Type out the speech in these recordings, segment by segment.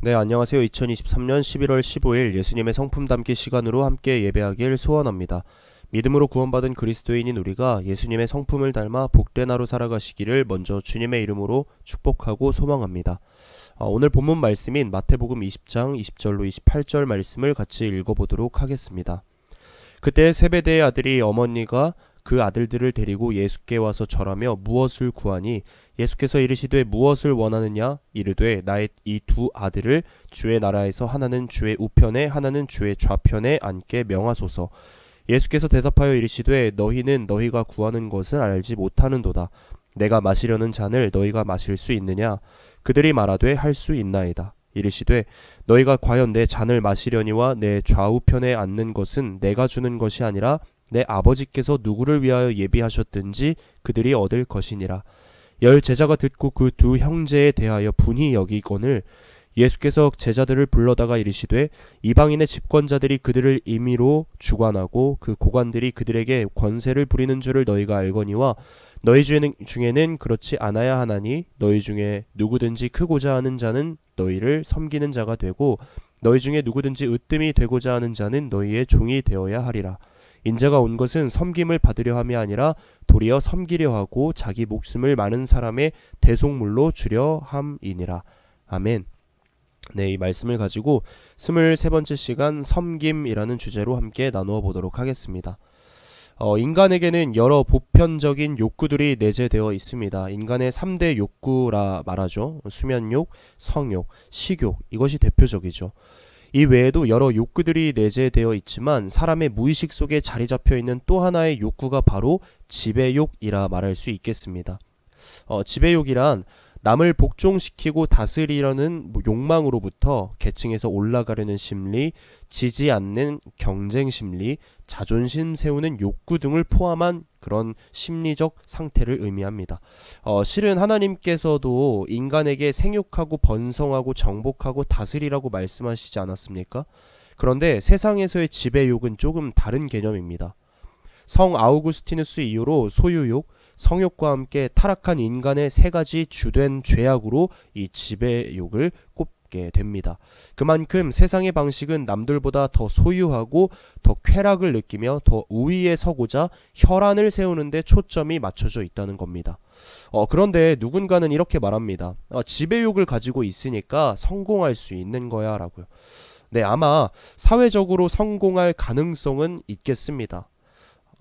네, 안녕하세요. 2023년 11월 15일 예수님의 성품 담기 시간으로 함께 예배하길 소원합니다. 믿음으로 구원받은 그리스도인인 우리가 예수님의 성품을 닮아 복된 하루 살아가시기를 먼저 주님의 이름으로 축복하고 소망합니다. 오늘 본문 말씀인 마태복음 20장 20절로 28절 말씀을 같이 읽어보도록 하겠습니다. 그때 세베대의 아들이 어머니가 그 아들들을 데리고 예수께 와서 절하며 무엇을 구하니 예수께서 이르시되 무엇을 원하느냐 이르되 나의 이 두 아들을 주의 나라에서 하나는 주의 우편에 하나는 주의 좌편에 앉게 명하소서. 예수께서 대답하여 이르시되 너희는 너희가 구하는 것을 알지 못하는도다. 내가 마시려는 잔을 너희가 마실 수 있느냐? 그들이 말하되 할 수 있나이다. 이르시되 너희가 과연 내 잔을 마시려니와 내 좌우편에 앉는 것은 내가 주는 것이 아니라 내 아버지께서 누구를 위하여 예비하셨든지 그들이 얻을 것이니라. 열 제자가 듣고 그 두 형제에 대하여 분히 여기거늘 예수께서 제자들을 불러다가 이르시되 이방인의 집권자들이 그들을 임의로 주관하고 그 고관들이 그들에게 권세를 부리는 줄을 너희가 알거니와 너희 중에는 그렇지 않아야 하나니 너희 중에 누구든지 크고자 하는 자는 너희를 섬기는 자가 되고 너희 중에 누구든지 으뜸이 되고자 하는 자는 너희의 종이 되어야 하리라. 인자가 온 것은 섬김을 받으려 함이 아니라 도리어 섬기려 하고 자기 목숨을 많은 사람의 대속물로 주려 함이니라. 아멘. 네, 이 말씀을 가지고 23번째 시간 섬김이라는 주제로 함께 나누어 보도록 하겠습니다. 인간에게는 여러 보편적인 욕구들이 내재되어 있습니다. 인간의 3대 욕구라 말하죠. 수면욕, 성욕, 식욕, 이것이 대표적이죠. 이 외에도 여러 욕구들이 내재되어 있지만 사람의 무의식 속에 자리 잡혀 있는 또 하나의 욕구가 바로 지배욕이라 말할 수 있겠습니다. 지배욕이란 남을 복종시키고 다스리려는 욕망으로부터 계층에서 올라가려는 심리, 지지 않는 경쟁 심리, 자존심 세우는 욕구 등을 포함한 그런 심리적 상태를 의미합니다. 실은 하나님께서도 인간에게 생육하고 번성하고 정복하고 다스리라고 말씀하시지 않았습니까? 그런데 세상에서의 지배욕은 조금 다른 개념입니다. 성 아우구스티누스 이후로 소유욕, 성욕과 함께 타락한 인간의 세 가지 주된 죄악으로 이 지배욕을 꼽게 됩니다. 그만큼 세상의 방식은 남들보다 더 소유하고 더 쾌락을 느끼며 더 우위에 서고자 혈안을 세우는 데 초점이 맞춰져 있다는 겁니다. 그런데 누군가는 이렇게 말합니다. 지배욕을 가지고 있으니까 성공할 수 있는 거야 라고요. 네, 아마 사회적으로 성공할 가능성은 있겠습니다.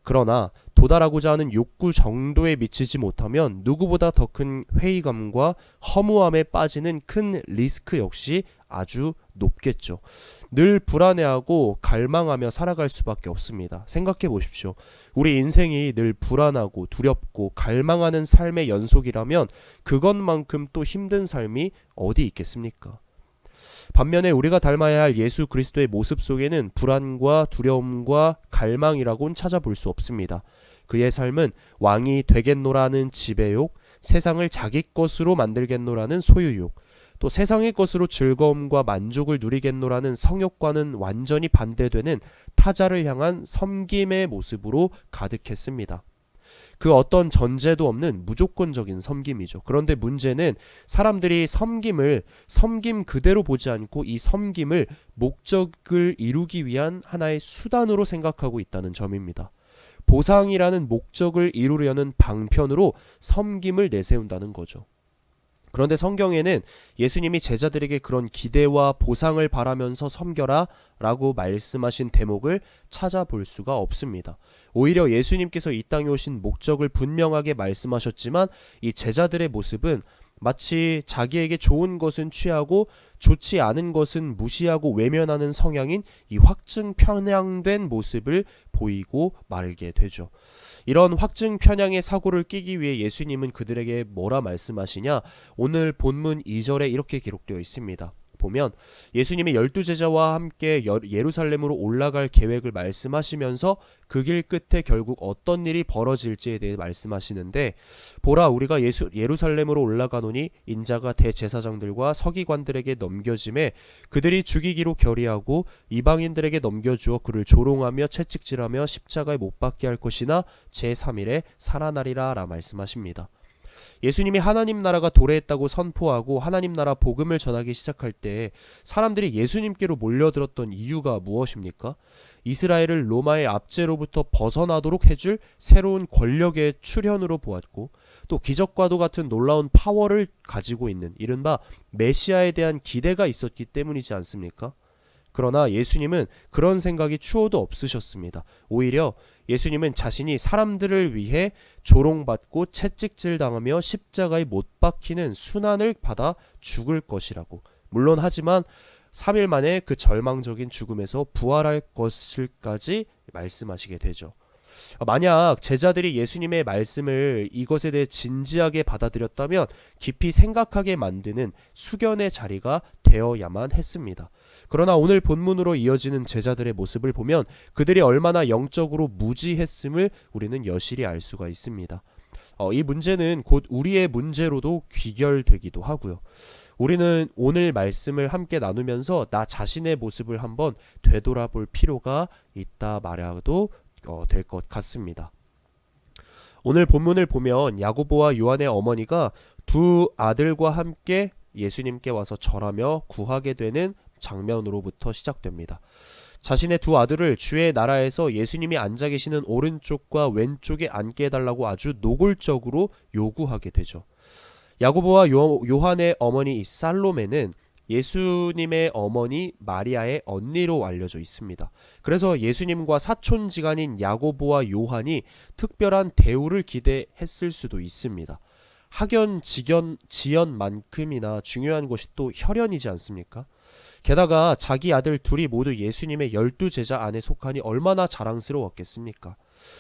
그러나 도달하고자 하는 욕구 정도에 미치지 못하면 누구보다 더 큰 회의감과 허무함에 빠지는 큰 리스크 역시 아주 높겠죠. 늘 불안해하고 갈망하며 살아갈 수밖에 없습니다. 생각해 보십시오. 우리 인생이 늘 불안하고 두렵고 갈망하는 삶의 연속이라면 그것만큼 또 힘든 삶이 어디 있겠습니까? 반면에 우리가 닮아야 할 예수 그리스도의 모습 속에는 불안과 두려움과 갈망이라고는 찾아볼 수 없습니다. 그의 삶은 왕이 되겠노라는 지배욕, 세상을 자기 것으로 만들겠노라는 소유욕, 또 세상의 것으로 즐거움과 만족을 누리겠노라는 성욕과는 완전히 반대되는 타자를 향한 섬김의 모습으로 가득했습니다. 그 어떤 전제도 없는 무조건적인 섬김이죠. 그런데 문제는 사람들이 섬김을 섬김 그대로 보지 않고 이 섬김을 목적을 이루기 위한 하나의 수단으로 생각하고 있다는 점입니다. 보상이라는 목적을 이루려는 방편으로 섬김을 내세운다는 거죠. 그런데 성경에는 예수님이 제자들에게 그런 기대와 보상을 바라면서 섬겨라 라고 말씀하신 대목을 찾아볼 수가 없습니다. 오히려 예수님께서 이 땅에 오신 목적을 분명하게 말씀하셨지만 이 제자들의 모습은 마치 자기에게 좋은 것은 취하고 좋지 않은 것은 무시하고 외면하는 성향인 이 확증 편향된 모습을 보이고 말게 되죠. 이런 확증 편향의 사고를 끼기 위해 예수님은 그들에게 뭐라 말씀하시냐? 오늘 본문 2절에 이렇게 기록되어 있습니다. 보면 예수님이 12제자와 함께 예루살렘으로 올라갈 계획을 말씀하시면서 그 길 끝에 결국 어떤 일이 벌어질지에 대해 말씀하시는데, 보라 우리가 예루살렘으로 올라가노니 인자가 대제사장들과 서기관들에게 넘겨짐에 그들이 죽이기로 결의하고 이방인들에게 넘겨주어 그를 조롱하며 채찍질하며 십자가에 못 박게 할 것이나 제3일에 살아나리라 라 말씀하십니다. 예수님이 하나님 나라가 도래했다고 선포하고 하나님 나라 복음을 전하기 시작할 때 사람들이 예수님께로 몰려들었던 이유가 무엇입니까? 이스라엘을 로마의 압제로부터 벗어나도록 해줄 새로운 권력의 출현으로 보았고, 또 기적과도 같은 놀라운 파워를 가지고 있는 이른바 메시아에 대한 기대가 있었기 때문이지 않습니까? 그러나 예수님은 그런 생각이 추호도 없으셨습니다. 오히려 예수님은 자신이 사람들을 위해 조롱받고 채찍질 당하며 십자가에 못 박히는 순환을 받아 죽을 것이라고, 물론 하지만 3일 만에 그 절망적인 죽음에서 부활할 것일까지 말씀하시게 되죠. 만약 제자들이 예수님의 말씀을 이것에 대해 진지하게 받아들였다면 깊이 생각하게 만드는 숙연의 자리가 되어야만 했습니다. 그러나 오늘 본문으로 이어지는 제자들의 모습을 보면 그들이 얼마나 영적으로 무지했음을 우리는 여실히 알 수가 있습니다. 이 문제는 곧 우리의 문제로도 귀결되기도 하고요. 우리는 오늘 말씀을 함께 나누면서 나 자신의 모습을 한번 되돌아볼 필요가 있다 말해도 될 것 같습니다. 오늘 본문을 보면 야고보와 요한의 어머니가 두 아들과 함께 예수님께 와서 절하며 구하게 되는 장면으로부터 시작됩니다. 자신의 두 아들을 주의 나라에서 예수님이 앉아 계시는 오른쪽과 왼쪽에 앉게 해달라고 아주 노골적으로 요구하게 되죠. 야고보와 요한의 어머니 이 살로메는 예수님의 어머니 마리아의 언니로 알려져 있습니다. 그래서 예수님과 사촌지간인 야고보와 요한이 특별한 대우를 기대했을 수도 있습니다. 학연, 지연만큼이나 중요한 것이 또 혈연이지 않습니까? 게다가 자기 아들 둘이 모두 예수님의 12제자 안에 속하니 얼마나 자랑스러웠겠습니까?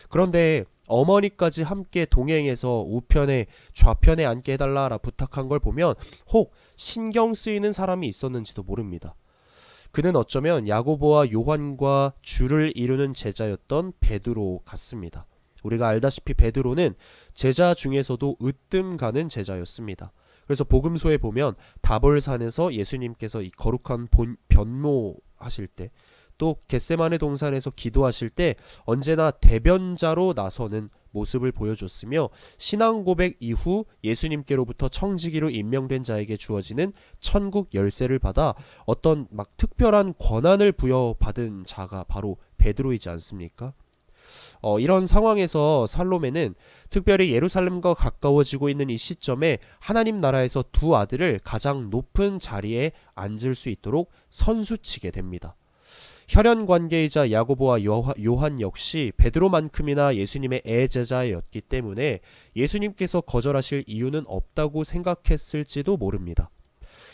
그런데 어머니까지 함께 동행해서 우편에 좌편에 앉게 해달라라 부탁한 걸 보면 혹 신경 쓰이는 사람이 있었는지도 모릅니다. 그는 어쩌면 야고보와 요한과 주를 이루는 제자였던 베드로 같습니다. 우리가 알다시피 베드로는 제자 중에서도 으뜸 가는 제자였습니다. 그래서 복음서에 보면 다볼산에서 예수님께서 이 거룩한 변모하실 때, 또 겟세마네 동산에서 기도하실 때 언제나 대변자로 나서는 모습을 보여줬으며, 신앙 고백 이후 예수님께로부터 청지기로 임명된 자에게 주어지는 천국 열쇠를 받아 어떤 특별한 권한을 부여받은 자가 바로 베드로이지 않습니까? 이런 상황에서 살로메는 특별히 예루살렘과 가까워지고 있는 이 시점에 하나님 나라에서 두 아들을 가장 높은 자리에 앉을 수 있도록 선수치게 됩니다. 혈연 관계이자 야고보와 요한 역시 베드로만큼이나 예수님의 애제자였기 때문에 예수님께서 거절하실 이유는 없다고 생각했을지도 모릅니다.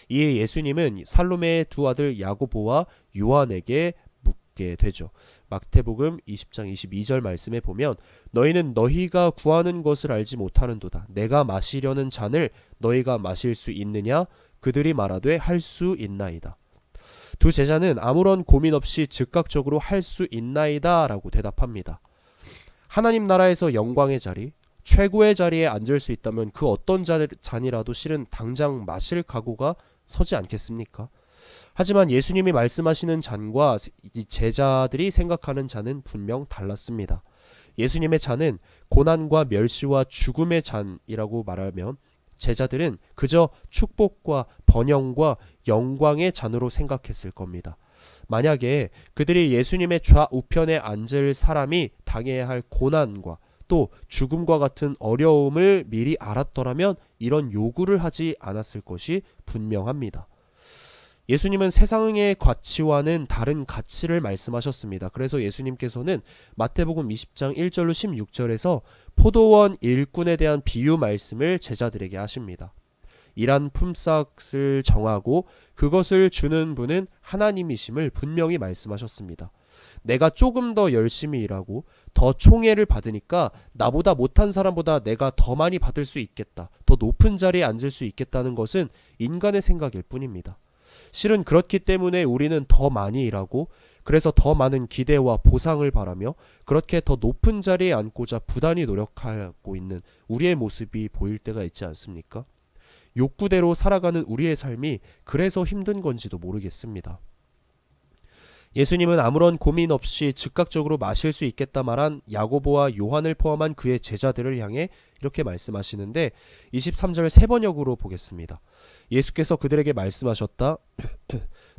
이에 예수님은 살로메의 두 아들 야고보와 요한에게 묻게 되죠. 마태복음 20장 22절 말씀에 보면 너희는 너희가 구하는 것을 알지 못하는도다. 내가 마시려는 잔을 너희가 마실 수 있느냐? 그들이 말하되 할 수 있나이다. 두 제자는 아무런 고민 없이 즉각적으로 할 수 있나이다 라고 대답합니다. 하나님 나라에서 영광의 자리, 최고의 자리에 앉을 수 있다면 그 어떤 잔이라도 실은 당장 마실 각오가 서지 않겠습니까? 하지만 예수님이 말씀하시는 잔과 이 제자들이 생각하는 잔은 분명 달랐습니다. 예수님의 잔은 고난과 멸시와 죽음의 잔이라고 말하면 제자들은 그저 축복과 번영과 영광의 잔으로 생각했을 겁니다. 만약에 그들이 예수님의 좌우편에 앉을 사람이 당해야 할 고난과 또 죽음과 같은 어려움을 미리 알았더라면 이런 요구를 하지 않았을 것이 분명합니다. 예수님은 세상의 가치와는 다른 가치를 말씀하셨습니다. 그래서 예수님께서는 마태복음 20장 1절로 16절에서 포도원 일꾼에 대한 비유 말씀을 제자들에게 하십니다. 일한 품삯을 정하고 그것을 주는 분은 하나님이심을 분명히 말씀하셨습니다. 내가 조금 더 열심히 일하고 더 총애를 받으니까 나보다 못한 사람보다 내가 더 많이 받을 수 있겠다, 더 높은 자리에 앉을 수 있겠다는 것은 인간의 생각일 뿐입니다. 실은 그렇기 때문에 우리는 더 많이 일하고 그래서 더 많은 기대와 보상을 바라며 그렇게 더 높은 자리에 앉고자 부단히 노력하고 있는 우리의 모습이 보일 때가 있지 않습니까? 욕구대로 살아가는 우리의 삶이 그래서 힘든 건지도 모르겠습니다. 예수님은 아무런 고민 없이 즉각적으로 마실 수 있겠다 말한 야고보와 요한을 포함한 그의 제자들을 향해 이렇게 말씀하시는데 23절 세 번역으로 보겠습니다. 예수께서 그들에게 말씀하셨다.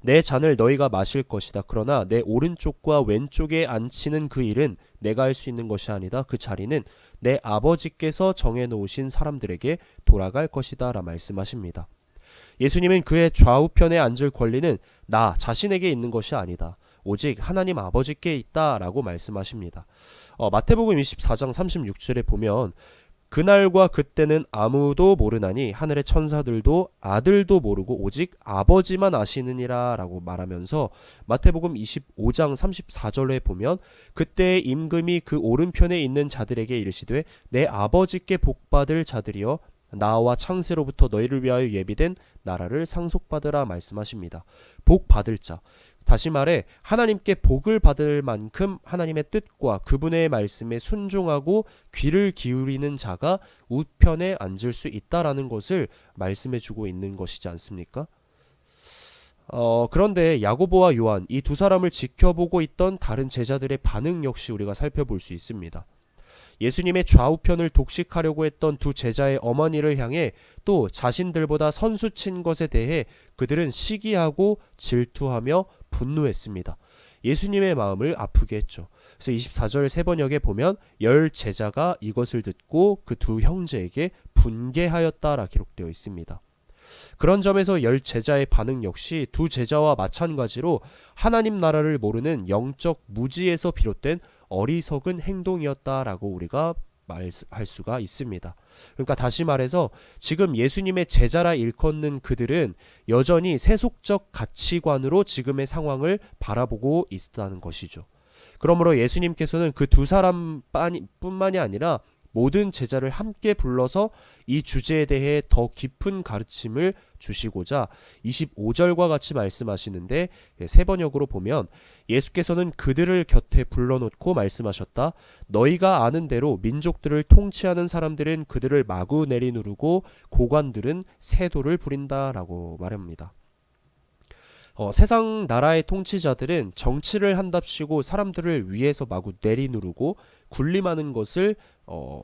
내 잔을 너희가 마실 것이다. 그러나 내 오른쪽과 왼쪽에 앉히는 그 일은 내가 할 수 있는 것이 아니다. 그 자리는 내 아버지께서 정해놓으신 사람들에게 돌아갈 것이다. 라 말씀하십니다. 예수님은 그의 좌우편에 앉을 권리는 나 자신에게 있는 것이 아니다. 오직 하나님 아버지께 있다라고 말씀하십니다. 마태복음 24장 36절에 보면 그날과 그때는 아무도 모르나니 하늘의 천사들도 아들도 모르고 오직 아버지만 아시느니라 라고 말하면서 마태복음 25장 34절에 보면 그때의 임금이 그 오른편에 있는 자들에게 이르시되 내 아버지께 복받을 자들이여 나와 창세로부터 너희를 위하여 예비된 나라를 상속받으라 말씀하십니다. 복 받을 자, 다시 말해 하나님께 복을 받을 만큼 하나님의 뜻과 그분의 말씀에 순종하고 귀를 기울이는 자가 우편에 앉을 수 있다라는 것을 말씀해 주고 있는 것이지 않습니까? 그런데 야고보와 요한 이 두 사람을 지켜보고 있던 다른 제자들의 반응 역시 우리가 살펴볼 수 있습니다. 예수님의 좌우편을 독식하려고 했던 두 제자의 어머니를 향해 또 자신들보다 선수친 것에 대해 그들은 시기하고 질투하며 분노했습니다. 예수님의 마음을 아프게 했죠. 그래서 24절 세 번역에 보면 열 제자가 이것을 듣고 그 두 형제에게 분개하였다라 기록되어 있습니다. 그런 점에서 열 제자의 반응 역시 두 제자와 마찬가지로 하나님 나라를 모르는 영적 무지에서 비롯된 어리석은 행동이었다라고 우리가 말할 수가 있습니다. 그러니까 다시 말해서 지금 예수님의 제자라 일컫는 그들은 여전히 세속적 가치관으로 지금의 상황을 바라보고 있다는 것이죠. 그러므로 예수님께서는 그 두 사람뿐만이 아니라 모든 제자를 함께 불러서 이 주제에 대해 더 깊은 가르침을 주시고자 25절과 같이 말씀하시는데 세 번역으로 보면 예수께서는 그들을 곁에 불러놓고 말씀하셨다. 너희가 아는 대로 민족들을 통치하는 사람들은 그들을 마구 내리누르고 고관들은 세도를 부린다 라고 말합니다. 세상 나라의 통치자들은 정치를 한답시고 사람들을 위에서 마구 내리누르고 군림하는 것을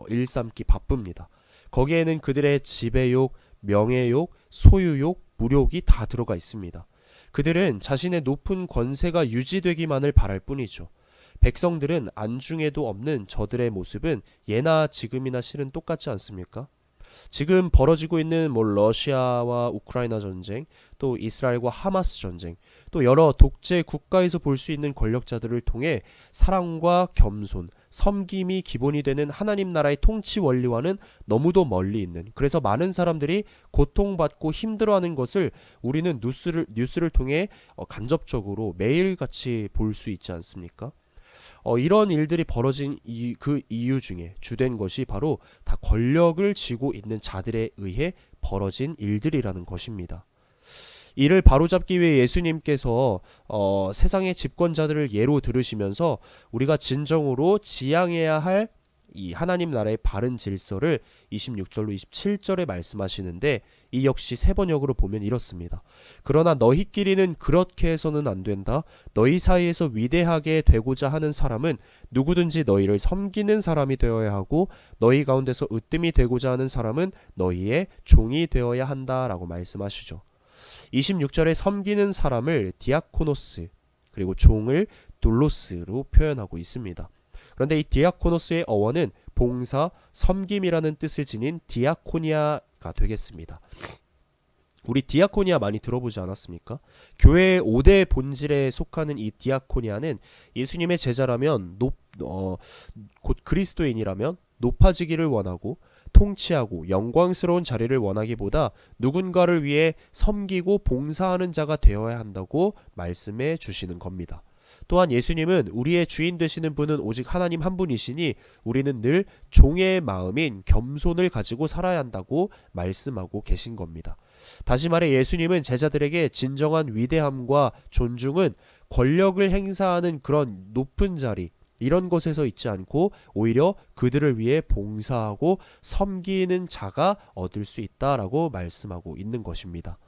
일삼기 바쁩니다. 거기에는 그들의 지배욕, 명예욕, 소유욕, 무욕이 다 들어가 있습니다. 그들은 자신의 높은 권세가 유지되기만을 바랄 뿐이죠. 백성들은 안중에도 없는 저들의 모습은 예나 지금이나 실은 똑같지 않습니까? 지금 벌어지고 있는 러시아와 우크라이나 전쟁, 또 이스라엘과 하마스 전쟁, 또 여러 독재 국가에서 볼 수 있는 권력자들을 통해 사랑과 겸손, 섬김이 기본이 되는 하나님 나라의 통치 원리와는 너무도 멀리 있는, 그래서 많은 사람들이 고통받고 힘들어하는 것을 우리는 뉴스를 통해 간접적으로 매일같이 볼 수 있지 않습니까? 이런 일들이 벌어진 그 이유 중에 주된 것이 바로 다 권력을 쥐고 있는 자들에 의해 벌어진 일들이라는 것입니다. 이를 바로잡기 위해 예수님께서 세상의 집권자들을 예로 들으시면서 우리가 진정으로 지향해야 할 이 하나님 나라의 바른 질서를 26절로 27절에 말씀하시는데 이 역시 세 번역으로 보면 이렇습니다. 그러나 너희끼리는 그렇게 해서는 안 된다. 너희 사이에서 위대하게 되고자 하는 사람은 누구든지 너희를 섬기는 사람이 되어야 하고 너희 가운데서 으뜸이 되고자 하는 사람은 너희의 종이 되어야 한다라고 말씀하시죠. 26절에 섬기는 사람을 디아코노스 그리고 종을 둘로스로 표현하고 있습니다. 그런데 이 디아코노스의 어원은 봉사, 섬김이라는 뜻을 지닌 디아코니아가 되겠습니다. 우리 디아코니아 많이 들어보지 않았습니까? 교회의 5대 본질에 속하는 이 디아코니아는 예수님의 제자라면 곧 그리스도인이라면 높아지기를 원하고 통치하고 영광스러운 자리를 원하기보다 누군가를 위해 섬기고 봉사하는 자가 되어야 한다고 말씀해 주시는 겁니다. 또한 예수님은 우리의 주인 되시는 분은 오직 하나님 한 분이시니 우리는 늘 종의 마음인 겸손을 가지고 살아야 한다고 말씀하고 계신 겁니다. 다시 말해 예수님은 제자들에게 진정한 위대함과 존중은 권력을 행사하는 그런 높은 자리 이런 것에서 있지 않고 오히려 그들을 위해 봉사하고 섬기는 자가 얻을 수 있다라고 말씀하고 있는 것입니다.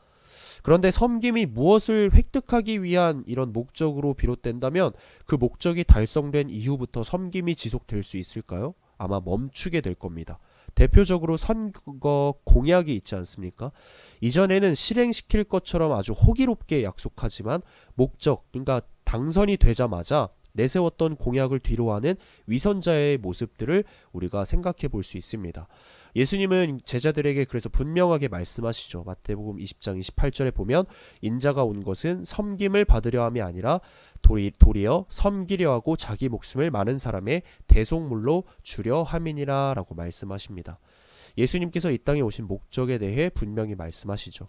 그런데 섬김이 무엇을 획득하기 위한 이런 목적으로 비롯된다면 그 목적이 달성된 이후부터 섬김이 지속될 수 있을까요? 아마 멈추게 될 겁니다. 대표적으로 선거 공약이 있지 않습니까? 이전에는 실행시킬 것처럼 아주 호기롭게 약속하지만 목적, 그러니까 당선이 되자마자 내세웠던 공약을 뒤로하는 위선자의 모습들을 우리가 생각해 볼 수 있습니다. 예수님은 제자들에게 그래서 분명하게 말씀하시죠. 마태복음 20장 28절에 보면 인자가 온 것은 섬김을 받으려 함이 아니라 도리어 섬기려 하고 자기 목숨을 많은 사람의 대속물로 주려 함이니라 라고 말씀하십니다. 예수님께서 이 땅에 오신 목적에 대해 분명히 말씀하시죠.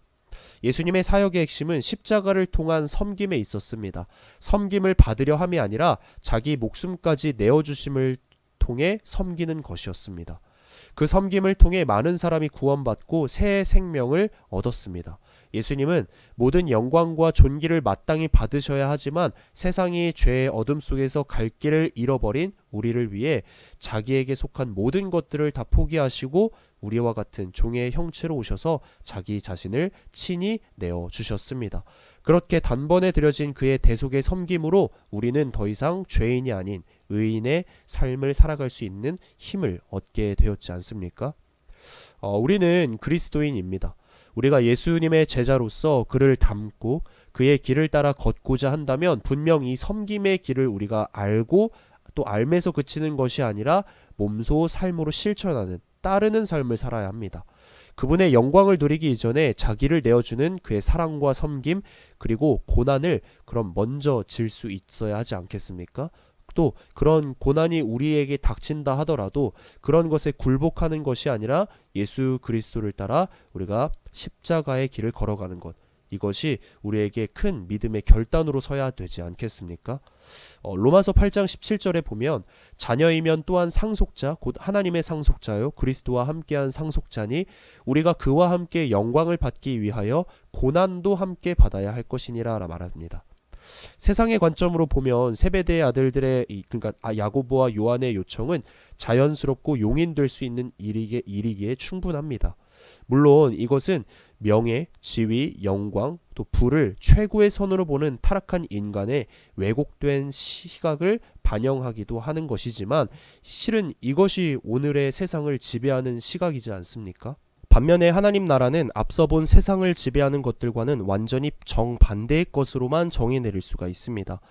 예수님의 사역의 핵심은 십자가를 통한 섬김에 있었습니다. 섬김을 받으려 함이 아니라 자기 목숨까지 내어주심을 통해 섬기는 것이었습니다. 그 섬김을 통해 많은 사람이 구원받고 새 생명을 얻었습니다. 예수님은 모든 영광과 존귀를 마땅히 받으셔야 하지만 세상이 죄의 어둠 속에서 갈 길을 잃어버린 우리를 위해 자기에게 속한 모든 것들을 다 포기하시고 우리와 같은 종의 형체로 오셔서 자기 자신을 친히 내어주셨습니다. 그렇게 단번에 드려진 그의 대속의 섬김으로 우리는 더 이상 죄인이 아닌 의인의 삶을 살아갈 수 있는 힘을 얻게 되었지 않습니까? 우리는 그리스도인입니다. 우리가 예수님의 제자로서 그를 닮고 그의 길을 따라 걷고자 한다면 분명 이 섬김의 길을 우리가 알고 또 알면서 그치는 것이 아니라 몸소 삶으로 실천하는 따르는 삶을 살아야 합니다. 그분의 영광을 누리기 이전에 자기를 내어주는 그의 사랑과 섬김 그리고 고난을 그럼 먼저 질 수 있어야 하지 않겠습니까? 또 그런 고난이 우리에게 닥친다 하더라도 그런 것에 굴복하는 것이 아니라 예수 그리스도를 따라 우리가 십자가의 길을 걸어가는 것, 이것이 우리에게 큰 믿음의 결단으로 서야 되지 않겠습니까? 로마서 8장 17절에 보면 자녀이면 또한 상속자 곧 하나님의 상속자요 그리스도와 함께한 상속자니 우리가 그와 함께 영광을 받기 위하여 고난도 함께 받아야 할 것이니라 말합니다. 세상의 관점으로 보면 세베대의 아들들의 그러니까 야고보와 요한의 요청은 자연스럽고 용인될 수 있는 일이기에 충분합니다. 물론 이것은 명예, 지위, 영광, 또 부를 최고의 선으로 보는 타락한 인간의 왜곡된 시각을 반영하기도 하는 것이지만 실은 이것이 오늘의 세상을 지배하는 시각이지 않습니까? 반면에 하나님 나라는 앞서 본 세상을 지배하는 것들과는 완전히 정반대의 것으로만 정의 내릴 수가 있습니다.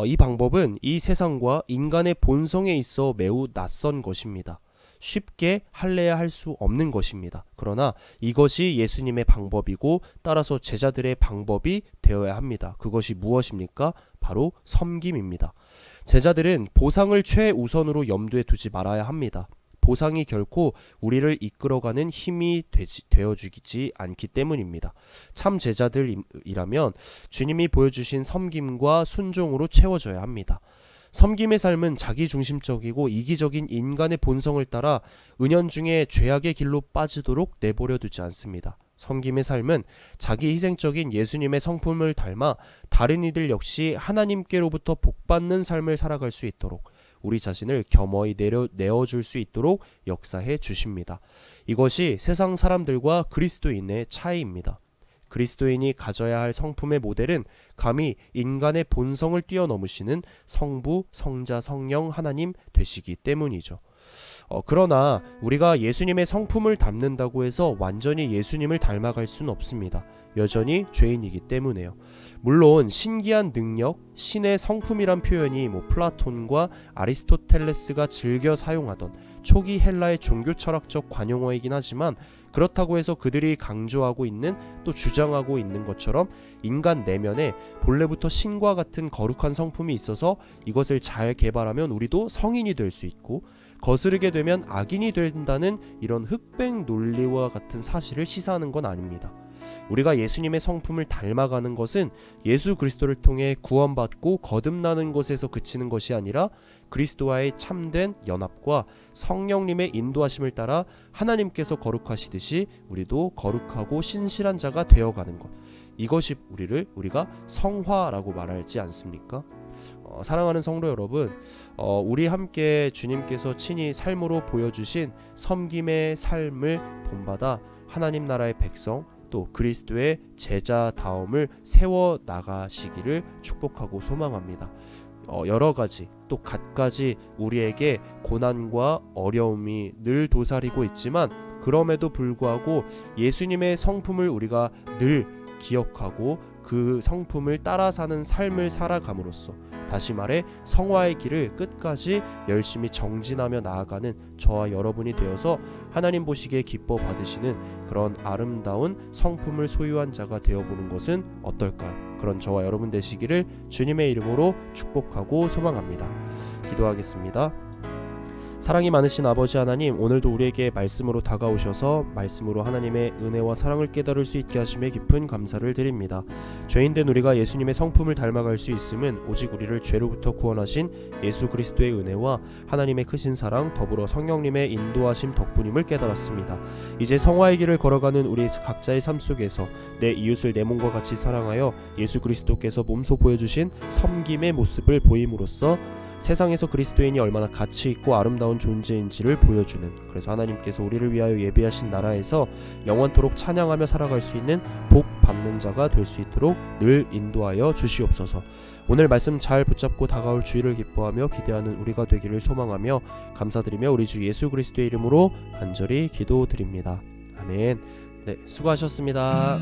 이 방법은 이 세상과 인간의 본성에 있어 매우 낯선 것입니다. 쉽게 할래야 할 수 없는 것입니다. 그러나 이것이 예수님의 방법이고 따라서 제자들의 방법이 되어야 합니다. 그것이 무엇입니까? 바로 섬김입니다. 제자들은 보상을 최우선으로 염두에 두지 말아야 합니다. 보상이 결코 우리를 이끌어가는 힘이 되어주지 않기 때문입니다. 참 제자들이라면 주님이 보여주신 섬김과 순종으로 채워져야 합니다. 섬김의 삶은 자기중심적이고 이기적인 인간의 본성을 따라 은연중에 죄악의 길로 빠지도록 내버려 두지 않습니다. 섬김의 삶은 자기 희생적인 예수님의 성품을 닮아 다른 이들 역시 하나님께로부터 복받는 삶을 살아갈 수 있도록 우리 자신을 겸허히 내어줄 수 있도록 역사해 주십니다. 이것이 세상 사람들과 그리스도인의 차이입니다. 그리스도인이 가져야 할 성품의 모델은 감히 인간의 본성을 뛰어넘으시는 성부, 성자, 성령 하나님 되시기 때문이죠. 그러나 우리가 예수님의 성품을 닮는다고 해서 완전히 예수님을 닮아갈 수는 없습니다. 여전히 죄인이기 때문에요. 물론 신기한 능력, 신의 성품이란 표현이 플라톤과 아리스토텔레스가 즐겨 사용하던 초기 헬라의 종교 철학적 관용어이긴 하지만 그렇다고 해서 그들이 강조하고 있는 또 주장하고 있는 것처럼 인간 내면에 본래부터 신과 같은 거룩한 성품이 있어서 이것을 잘 개발하면 우리도 성인이 될 수 있고 거스르게 되면 악인이 된다는 이런 흑백 논리와 같은 사실을 시사하는 건 아닙니다. 우리가 예수님의 성품을 닮아가는 것은 예수 그리스도를 통해 구원받고 거듭나는 것에서 그치는 것이 아니라 그리스도와의 참된 연합과 성령님의 인도하심을 따라 하나님께서 거룩하시듯이 우리도 거룩하고 신실한 자가 되어가는 것, 이것이 우리가 성화라고 말하지 않습니까? 사랑하는 성도 여러분, 우리 함께 주님께서 친히 삶으로 보여주신 섬김의 삶을 본받아 하나님 나라의 백성 또 그리스도의 제자다움을 세워 나가시기를 축복하고 소망합니다. 여러 가지 또 갖가지 우리에게 고난과 어려움이 늘 도사리고 있지만 그럼에도 불구하고 예수님의 성품을 우리가 늘 기억하고 그 성품을 따라 사는 삶을 살아감으로써, 다시 말해 성화의 길을 끝까지 열심히 정진하며 나아가는 저와 여러분이 되어서 하나님 보시기에 기뻐 받으시는 그런 아름다운 성품을 소유한 자가 되어보는 것은 어떨까요? 그런 저와 여러분 되시기를 주님의 이름으로 축복하고 소망합니다. 기도하겠습니다. 사랑이 많으신 아버지 하나님, 오늘도 우리에게 말씀으로 다가오셔서 말씀으로 하나님의 은혜와 사랑을 깨달을 수 있게 하심에 깊은 감사를 드립니다. 죄인된 우리가 예수님의 성품을 닮아갈 수 있음은 오직 우리를 죄로부터 구원하신 예수 그리스도의 은혜와 하나님의 크신 사랑, 더불어 성령님의 인도하심 덕분임을 깨달았습니다. 이제 성화의 길을 걸어가는 우리 각자의 삶 속에서 내 이웃을 내 몸과 같이 사랑하여 예수 그리스도께서 몸소 보여주신 섬김의 모습을 보임으로써 세상에서 그리스도인이 얼마나 가치있고 아름다운 존재인지를 보여주는, 그래서 하나님께서 우리를 위하여 예비하신 나라에서 영원토록 찬양하며 살아갈 수 있는 복 받는 자가 될 수 있도록 늘 인도하여 주시옵소서. 오늘 말씀 잘 붙잡고 다가올 주일을 기뻐하며 기대하는 우리가 되기를 소망하며 감사드리며 우리 주 예수 그리스도의 이름으로 간절히 기도드립니다. 아멘. 네, 수고하셨습니다.